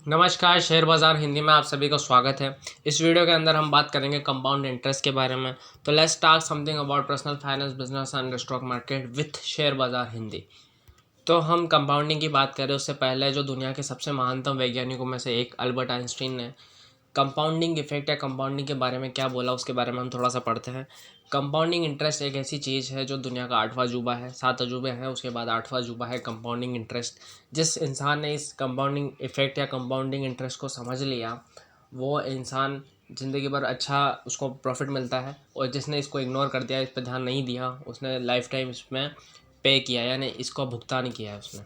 नमस्कार, शेयर बाज़ार हिंदी में आप सभी का स्वागत है। इस वीडियो के अंदर हम बात करेंगे कंपाउंड इंटरेस्ट के बारे में। तो let's talk something about personal finance, business and stock market with share बाज़ार हिंदी। तो हम कंपाउंडिंग की बात करें उससे पहले जो दुनिया के सबसे महानतम वैज्ञानिकों में से एक अल्बर्ट आइंस्टीन ने कंपाउंडिंग इफेक्ट या कंपाउंडिंग के बारे में क्या बोला उसके बारे में हम थोड़ा सा पढ़ते हैं। कंपाउंडिंग इंटरेस्ट एक ऐसी चीज़ है जो दुनिया का 8वां अजूबा है। 7 अजूबे हैं, उसके बाद 8वां अजूबा है कंपाउंडिंग इंटरेस्ट। जिस इंसान ने इस कंपाउंडिंग इफेक्ट या कंपाउंडिंग इंटरेस्ट को समझ लिया वो इंसान ज़िंदगी भर अच्छा उसको प्रॉफिट मिलता है, और जिसने इसको इग्नोर कर दिया, इस पर ध्यान नहीं दिया, उसने लाइफ टाइम इसमें पे किया यानी इसको भुगतान किया है उसने।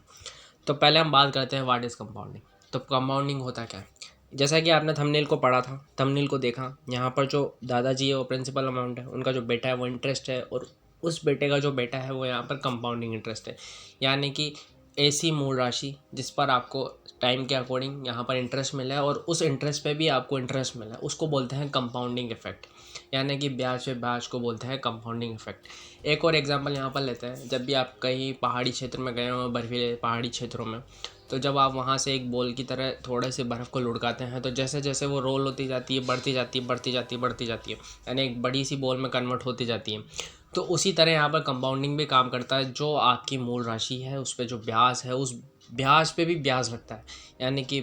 तो पहले हम बात करते हैं व्हाट इज़ कंपाउंडिंग। तो कंपाउंडिंग होता क्या है? जैसा कि आपने थंबनेल को पढ़ा था, थंबनेल को देखा, यहाँ पर जो दादाजी है वो प्रिंसिपल अमाउंट है, उनका जो बेटा है वो इंटरेस्ट है, और उस बेटे का जो बेटा है वो यहाँ पर कंपाउंडिंग इंटरेस्ट है। यानी कि ऐसी मूल राशि जिस पर आपको टाइम के अकॉर्डिंग यहाँ पर इंटरेस्ट मिला है और उस इंटरेस्ट पे भी आपको इंटरेस्ट मिला है, उसको बोलते हैं कंपाउंडिंग इफेक्ट। यानी कि ब्याज पे ब्याज को बोलते हैं कंपाउंडिंग इफेक्ट। एक और एग्जांपल यहाँ पर लेते हैं। जब भी आप कहीं पहाड़ी क्षेत्र में गए हो, बर्फीले पहाड़ी क्षेत्रों में, तो जब आप वहाँ से एक बॉल की तरह थोड़े से बर्फ़ को लुढ़काते हैं तो जैसे जैसे वो रोल होती जाती है, बढ़ती जाती है, बढ़ती जाती है, बढ़ती जाती है, यानी एक बड़ी सी बॉल में कन्वर्ट होती जाती है। तो उसी तरह यहाँ पर कंपाउंडिंग भी काम करता है। जो आपकी मूल राशि है उस पर जो ब्याज है, उस ब्याज पे भी ब्याज लगता है। यानी कि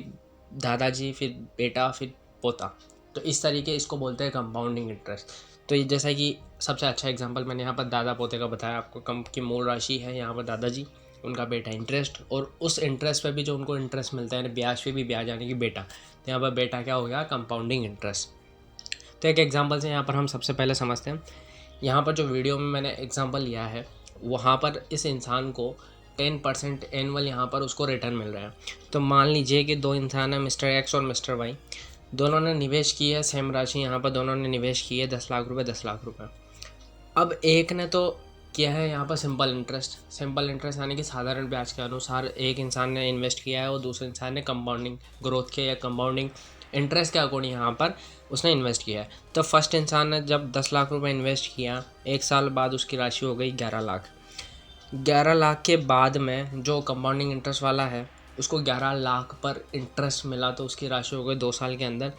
दादाजी, फिर बेटा, फिर पोता। तो इस तरीके इसको बोलते हैं कंपाउंडिंग इंटरेस्ट। तो ये जैसा कि सबसे अच्छा एग्जांपल मैंने यहाँ पर दादा पोते का बताया आपको। कम की मूल राशि है यहाँ पर दादाजी, उनका बेटा इंटरेस्ट, और उस इंटरेस्ट पे भी जो उनको इंटरेस्ट मिलता है, यानी ब्याज पे भी ब्याज, यानी कि बेटा। तो यहाँ पर बेटा क्या हो गया? Compounding interest. तो एक एग्जांपल से यहाँ पर हम सबसे पहले समझते हैं। यहाँ पर जो वीडियो में मैंने एग्जांपल लिया है वहाँ पर इस इंसान को 10% एनुअल यहाँ पर उसको रिटर्न मिल रहा है। तो मान लीजिए कि दो इंसान हैं, मिस्टर एक्स और मिस्टर वाई। दोनों ने निवेश की है सेम राशि, यहाँ पर दोनों ने निवेश की है 10 लाख रुपये, 10 लाख रुपये। अब एक ने तो किया है यहाँ पर सिंपल इंटरेस्ट। सिंपल इंटरेस्ट यानी कि साधारण ब्याज के अनुसार एक इंसान ने इन्वेस्ट किया है और दूसरे इंसान ने कंपाउंडिंग ग्रोथ के या कंपाउंडिंग इंटरेस्ट के अकॉर्डिंग यहाँ पर उसने इन्वेस्ट किया है। तो फर्स्ट इंसान ने जब 10 लाख रुपए इन्वेस्ट किया, 1 साल बाद उसकी राशि हो गई 11 लाख। 11 लाख के बाद में जो कंपाउंडिंग इंटरेस्ट वाला है उसको 11 लाख पर इंटरेस्ट मिला, तो उसकी राशि हो गई 2 साल के अंदर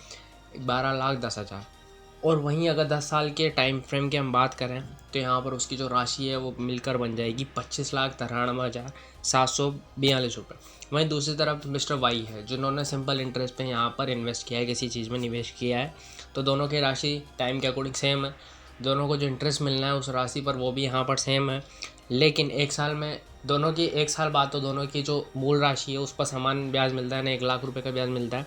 12,10,000। और वहीं अगर 10 साल के टाइम फ्रेम की हम बात करें तो यहाँ पर उसकी जो राशि है वो मिलकर बन जाएगी 25,93,742 रुपये। वहीं दूसरी तरफ मिस्टर वाई है जिन्होंने सिंपल इंटरेस्ट पे यहाँ पर इन्वेस्ट किया है, किसी चीज़ में निवेश किया है। तो दोनों की राशि टाइम के अकॉर्डिंग सेम है, दोनों को जो इंटरेस्ट मिलना है उस राशि पर वो भी यहाँ पर सेम है। लेकिन 1 साल में दोनों की 1 साल बाद तो दोनों की जो मूल राशि है उस पर समान ब्याज मिलता है ना, 1 लाख रुपये का ब्याज मिलता है।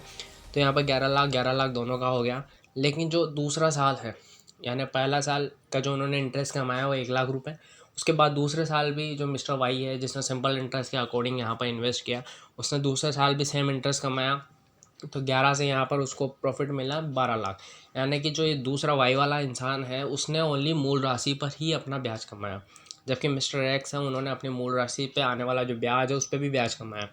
तो यहाँ पर 11 लाख 11 लाख दोनों का हो गया। लेकिन जो दूसरा साल है, यानी पहला साल का जो उन्होंने इंटरेस्ट कमाया वो 1 लाख रुपये, उसके बाद दूसरे साल भी जो मिस्टर वाई है जिसने सिंपल इंटरेस्ट के अकॉर्डिंग यहाँ पर इन्वेस्ट किया, उसने दूसरे साल भी सेम इंटरेस्ट कमाया। तो 11 से यहाँ पर उसको प्रॉफिट मिला 12 लाख। यानी कि जो ये दूसरा वाई वाला इंसान है उसने ओनली मूल राशि पर ही अपना ब्याज कमाया, जबकि मिस्टर एक्स है उन्होंने अपनी मूल राशि पे आने वाला जो ब्याज है उस पर भी ब्याज कमाया।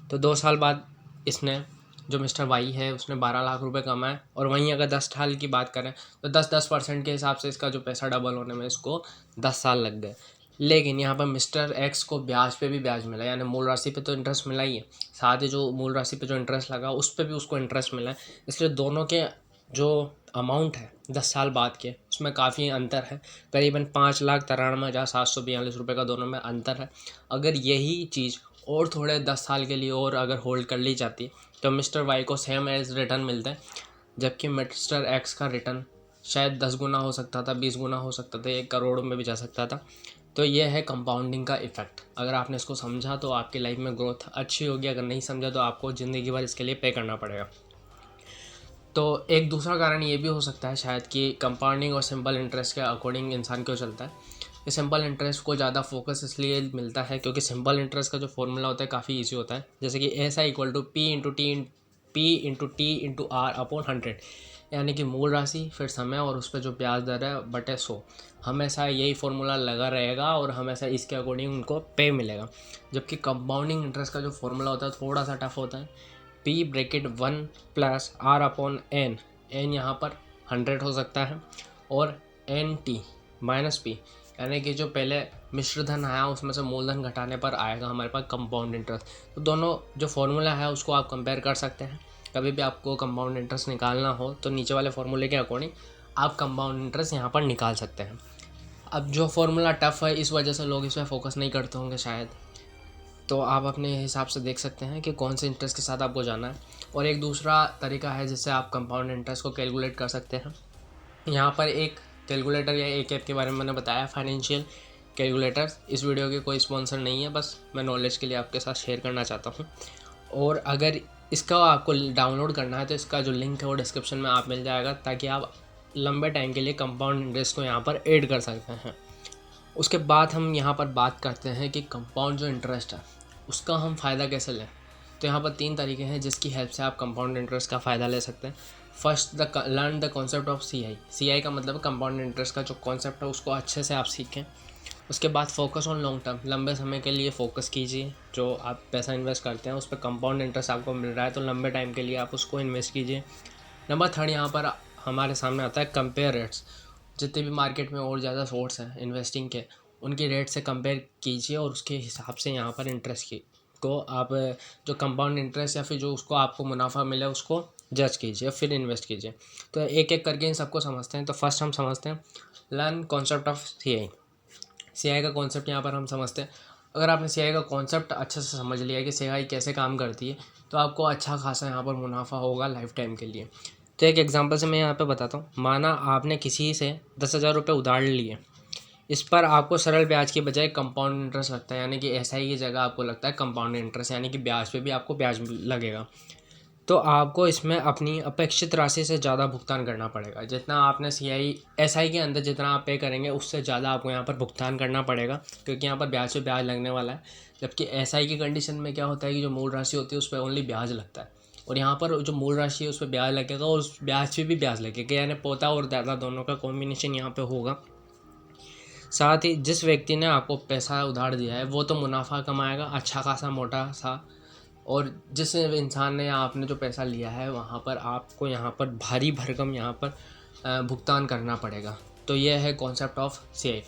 तो 2 साल बाद इसने, जो मिस्टर वाई है, उसने 12 लाख रुपए कमाए। और वहीं अगर 10 साल की बात करें तो 10-10% के हिसाब से इसका जो पैसा डबल होने में इसको 10 साल लग गए। लेकिन यहाँ पर मिस्टर एक्स को ब्याज पे भी ब्याज मिला, यानी मूल राशि पे तो इंटरेस्ट मिला ही है, साथ ही जो मूल राशि पे जो इंटरेस्ट लगा उस पर भी उसको इंटरेस्ट मिला है। इसलिए दोनों के जो अमाउंट है 10 साल बाद के उसमें काफ़ी अंतर है, करीबन 5,93,742 रुपये का दोनों में अंतर है। अगर यही चीज़ और थोड़े 10 साल के लिए और अगर होल्ड कर ली जाती तो मिस्टर वाई को सेम एज रिटर्न मिलता है, जबकि मिस्टर एक्स का रिटर्न शायद 10 गुना हो सकता था, 20 गुना हो सकता था, 1 करोड़ में भी जा सकता था। तो ये है कंपाउंडिंग का इफ़ेक्ट। अगर आपने इसको समझा तो आपकी लाइफ में ग्रोथ अच्छी होगी, अगर नहीं समझा तो आपको ज़िंदगी भर इसके लिए पे करना पड़ेगा। तो एक दूसरा कारण ये भी हो सकता है शायद कि कंपाउंडिंग और सिंपल इंटरेस्ट के अकॉर्डिंग इंसान क्यों चलता है। ये सिंपल इंटरेस्ट को ज़्यादा फोकस इसलिए मिलता है क्योंकि सिंपल इंटरेस्ट का जो फॉर्मूला होता है काफ़ी इजी होता है। जैसे कि S I equal to P/T/R/100, यानी कि मूल राशि फिर समय और उस पर जो ब्याज दर है बटे 100। हमेशा यही फार्मूला लगा रहेगा और हमेशा इसके अकॉर्डिंग उनको पे मिलेगा। जबकि कंपाउंडिंग इंटरेस्ट का जो फॉर्मूला होता है थोड़ा सा टफ होता है। P(1 + R/N), एन यहाँ पर 100 हो सकता है, और NT - P, यानी कि जो पहले मिश्र धन आया उसमें से मूलधन घटाने पर आएगा हमारे पास कंपाउंड इंटरेस्ट। तो दोनों जो फॉर्मूला है उसको आप कंपेयर कर सकते हैं। कभी भी आपको कंपाउंड इंटरेस्ट निकालना हो तो नीचे वाले फॉर्मूले के अकॉर्डिंग आप कंपाउंड इंटरेस्ट यहाँ पर निकाल सकते हैं। अब जो फॉर्मूला टफ़ है इस वजह से लोग इस पर फोकस नहीं करते होंगे शायद, तो आप अपने हिसाब से देख सकते हैं कि कौन से इंटरेस्ट के साथ आपको जाना है। और एक दूसरा तरीका है जिससे आप कंपाउंड इंटरेस्ट को कैलकुलेट कर सकते हैं। यहाँ पर एक कैलकुलेटर या एक ऐप के बारे में मैंने बताया, फाइनेंशियल कैलकुलेटर। इस वीडियो के कोई स्पॉन्सर नहीं है, बस मैं नॉलेज के लिए आपके साथ शेयर करना चाहता हूँ। और अगर इसका आपको डाउनलोड करना है तो इसका जो लिंक है वो डिस्क्रिप्शन में आप मिल जाएगा, ताकि आप लंबे टाइम के लिए कंपाउंड इंटरेस्ट को यहाँ पर ऐड कर सकते हैं। उसके बाद हम यहाँ पर बात करते हैं कि कंपाउंड जो इंटरेस्ट है उसका हम फ़ायदा कैसे लें। तो यहाँ पर 3 तरीके हैं जिसकी हेल्प से आप कंपाउंड इंटरेस्ट का फ़ायदा ले सकते हैं। First, learn the concept of CI का मतलब कंपाउंड इंटरेस्ट का जो कॉन्सेप्ट है उसको अच्छे से आप सीखें। उसके बाद फोकस ऑन लॉन्ग टर्म, लंबे समय के लिए फ़ोकस कीजिए। जो आप पैसा इन्वेस्ट करते हैं उस पर कंपाउंड इंटरेस्ट आपको मिल रहा है तो लंबे टाइम के लिए आप उसको इन्वेस्ट कीजिए। नंबर 3 यहाँ पर हमारे सामने आता है कंपेयर रेट्स। जितने भी मार्केट में और ज़्यादा सोर्स हैं इन्वेस्टिंग के, उनकी रेट से कंपेयर कीजिए और उसके हिसाब से यहाँ पर इंटरेस्ट की को आप जो कंपाउंड इंटरेस्ट या फिर जो उसको आपको मुनाफा मिले उसको जज कीजिए, फिर इन्वेस्ट कीजिए। तो एक एक करके इन सबको समझते हैं। तो फर्स्ट हम समझते हैं लर्न कॉन्सेप्ट ऑफ CI का कॉन्सेप्ट यहाँ पर हम समझते हैं। अगर आपने CI का कॉन्सेप्ट अच्छे से समझ लिया कि CI कैसे काम करती है तो आपको अच्छा खासा यहाँ पर मुनाफा होगा लाइफ टाइम के लिए। तो एक एग्जांपल से मैं यहाँ पे बताता हूँ। माना आपने किसी से 10,000 रुपये उधार लिए, इस पर आपको सरल ब्याज के बजाय कंपाउंड इंटरेस्ट लगता है, यानी कि SI की जगह आपको लगता है कंपाउंड इंटरेस्ट, यानी कि ब्याज पे भी आपको ब्याज लगेगा। तो आपको इसमें अपनी अपेक्षित राशि से ज़्यादा भुगतान करना पड़ेगा। जितना आपने SI के अंदर जितना आप पे करेंगे उससे ज़्यादा आपको यहाँ पर भुगतान करना पड़ेगा, क्योंकि यहाँ पर ब्याज पे ब्याज लगने वाला है। जबकि SI की कंडीशन में क्या होता है कि जो मूल राशि होती है उस पर ओनली ब्याज लगता है, और यहाँ पर जो मूल राशि है उस पर ब्याज लगेगा और उस ब्याज पे भी ब्याज लगेगा, यानी पोता और दादा दोनों का कॉम्बिनेशन यहाँ पे होगा। साथ ही जिस व्यक्ति ने आपको पैसा उधार दिया है वो तो मुनाफा कमाएगा अच्छा खासा मोटा सा, और जिस इंसान ने आपने जो पैसा लिया है वहाँ पर आपको यहाँ पर भारी भरकम यहाँ पर भुगतान करना पड़ेगा। तो ये है कॉन्सेप्ट ऑफ CI।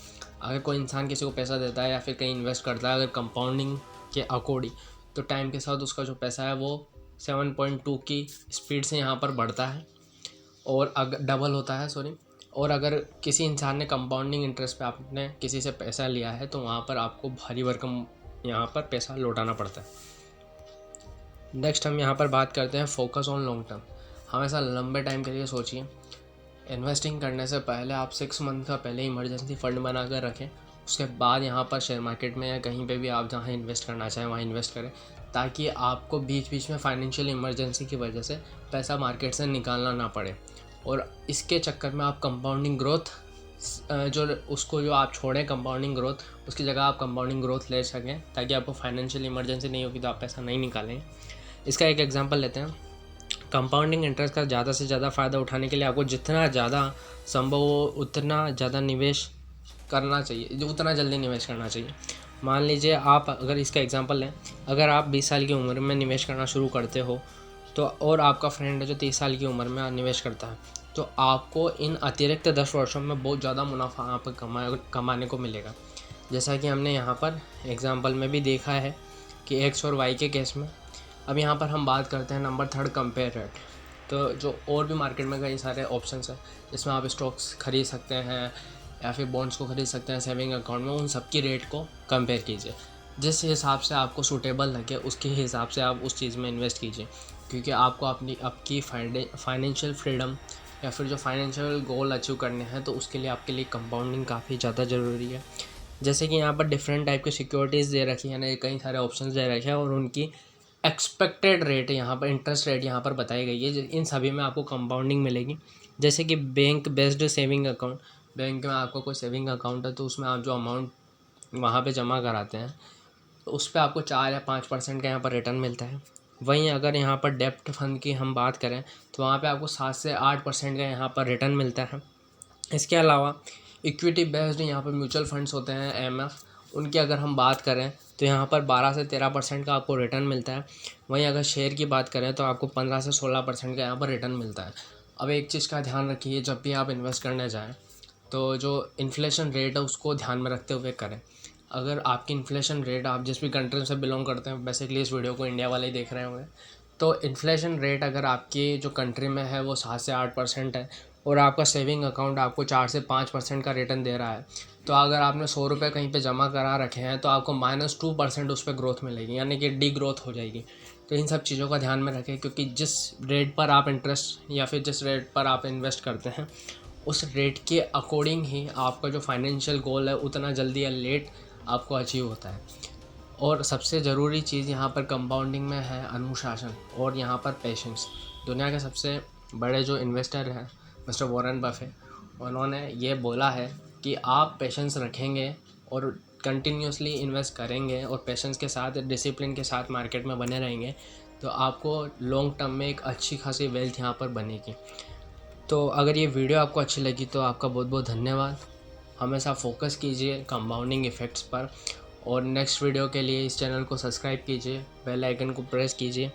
अगर कोई इंसान किसी को पैसा देता है या फिर कहीं इन्वेस्ट करता है अगर कंपाउंडिंग के अकॉर्डिंग, तो टाइम के साथ उसका जो पैसा है वो 7.2 की स्पीड से यहाँ पर बढ़ता है, और अगर डबल होता है सॉरी। और अगर किसी इंसान ने कंपाउंडिंग इंटरेस्ट पे आपने किसी से पैसा लिया है तो वहाँ पर आपको भारी भरकम यहाँ पर पैसा लौटाना पड़ता है। नेक्स्ट हम यहाँ पर बात करते हैं फोकस ऑन लॉन्ग टर्म। हमेशा लंबे टाइम के लिए सोचिए। इन्वेस्टिंग करने से पहले आप 6 मंथ का पहले इमरजेंसी फ़ंड बना कर रखें। उसके बाद यहाँ पर शेयर मार्केट में या कहीं पे भी आप जहाँ इन्वेस्ट करना चाहें वहाँ इन्वेस्ट करें, ताकि आपको बीच बीच में फाइनेंशियल इमरजेंसी की वजह से पैसा मार्केट से निकालना ना पड़े। और इसके चक्कर में आप कंपाउंडिंग ग्रोथ जो आप छोड़ें कंपाउंडिंग ग्रोथ, उसकी जगह आप कंपाउंडिंग ग्रोथ ले सकें, ताकि आपको फाइनेंशियल इमरजेंसी नहीं होगी तो आप पैसा नहीं निकालें। इसका एक एग्जांपल लेते हैं। कंपाउंडिंग इंटरेस्ट का ज़्यादा से ज़्यादा फ़ायदा उठाने के लिए आपको जितना ज़्यादा संभव हो उतना ज़्यादा निवेश करना चाहिए, जो उतना जल्दी निवेश करना चाहिए। मान लीजिए आप अगर इसका एग्जांपल लें, अगर आप 20 साल की उम्र में निवेश करना शुरू करते हो तो, और आपका फ्रेंड है जो 30 साल की उम्र में निवेश करता है, तो आपको इन अतिरिक्त 10 वर्षों में बहुत ज़्यादा मुनाफा आप कमाने को मिलेगा। जैसा कि हमने यहाँ पर एग्जाम्पल में भी देखा है कि X और Y के केस में। अब यहाँ पर हम बात करते हैं नंबर 3 कंपेयर रेट। तो जो और भी मार्केट में कई सारे ऑप्शंस हैं जिसमें आप स्टॉक्स खरीद सकते हैं या फिर बॉन्ड्स को खरीद सकते हैं सेविंग अकाउंट में, उन सब की रेट को कंपेयर कीजिए। जिस हिसाब से आपको सूटेबल लगे उसके हिसाब से आप उस चीज़ में इन्वेस्ट कीजिए, क्योंकि आपको आपकी फाइनेंशियल फ्रीडम या फिर जो फाइनेंशियल गोल अचीव करने हैं तो उसके लिए आपके लिए कंपाउंडिंग काफ़ी ज़्यादा ज़रूरी है। जैसे कि यहाँ पर डिफरेंट टाइप की सिक्योरिटीज़ दे रखी है ना, कई सारे ऑप्शंस दे रखे हैं और उनकी एक्सपेक्टेड रेट यहाँ पर, इंटरेस्ट रेट यहाँ पर बताई गई है। इन सभी में आपको कंपाउंडिंग मिलेगी। जैसे कि bank based saving account, bank में आपको कोई सेविंग अकाउंट है तो उसमें आप जो अमाउंट वहाँ पे जमा कराते हैं तो उस पर आपको 4 या 5% का यहाँ पर रिटर्न मिलता है। वहीं अगर यहाँ पर डेप्ट फंड की हम बात करें तो वहाँ पे आपको 7 से 8% का यहाँ पर रिटर्न मिलता है। इसके अलावा इक्विटी बेस्ड यहाँ पर म्यूचुअल फंड्स होते हैं MF, उनकी अगर हम बात करें तो यहाँ पर 12 से 13% का आपको रिटर्न मिलता है। वहीं अगर शेयर की बात करें तो आपको 15 से 16% का यहाँ पर रिटर्न मिलता है। अब एक चीज़ का ध्यान रखिए, जब भी आप इन्वेस्ट करने जाएँ तो जो इन्फ्लेशन रेट है उसको ध्यान में रखते हुए करें। अगर आपकी इन्फ्लेशन रेट, आप जिस भी कंट्री से बिलोंग करते हैं, बेसिकली इस वीडियो को इंडिया वाले ही देख रहे होंगे, तो इन्फ्लेशन रेट अगर आपकी जो कंट्री में है वो 7 से 8% है और आपका सेविंग अकाउंट आपको 4 से 5% का रिटर्न दे रहा है, तो अगर आपने 100 रुपये कहीं पे जमा करा रखे हैं तो आपको -2% उस पर ग्रोथ मिलेगी, यानी कि डी ग्रोथ हो जाएगी। तो इन सब चीज़ों का ध्यान में रखें, क्योंकि जिस रेट पर आप इंटरेस्ट या फिर जिस रेट पर आप इन्वेस्ट करते हैं उस रेट के अकॉर्डिंग ही आपका जो फाइनेंशियल गोल है उतना जल्दी या लेट आपको अचीव होता है। और सबसे ज़रूरी चीज़ यहाँ पर कंपाउंडिंग में है अनुशासन और यहाँ पर पेशेंस। दुनिया के सबसे बड़े जो इन्वेस्टर हैं मिस्टर वॉरेन बफे, उन्होंने ये बोला है कि आप पेशेंस रखेंगे और कंटिन्यूसली इन्वेस्ट करेंगे और पेशेंस के साथ, डिसिप्लिन के साथ मार्केट में बने रहेंगे तो आपको लॉन्ग टर्म में एक अच्छी खासी वेल्थ यहाँ पर बनेगी। तो अगर ये वीडियो आपको अच्छी लगी तो आपका बहुत बहुत धन्यवाद। हमेशा फोकस कीजिए कंपाउंडिंग इफ़ेक्ट्स पर, और नेक्स्ट वीडियो के लिए इस चैनल को सब्सक्राइब कीजिए, बेल आइकन को प्रेस कीजिए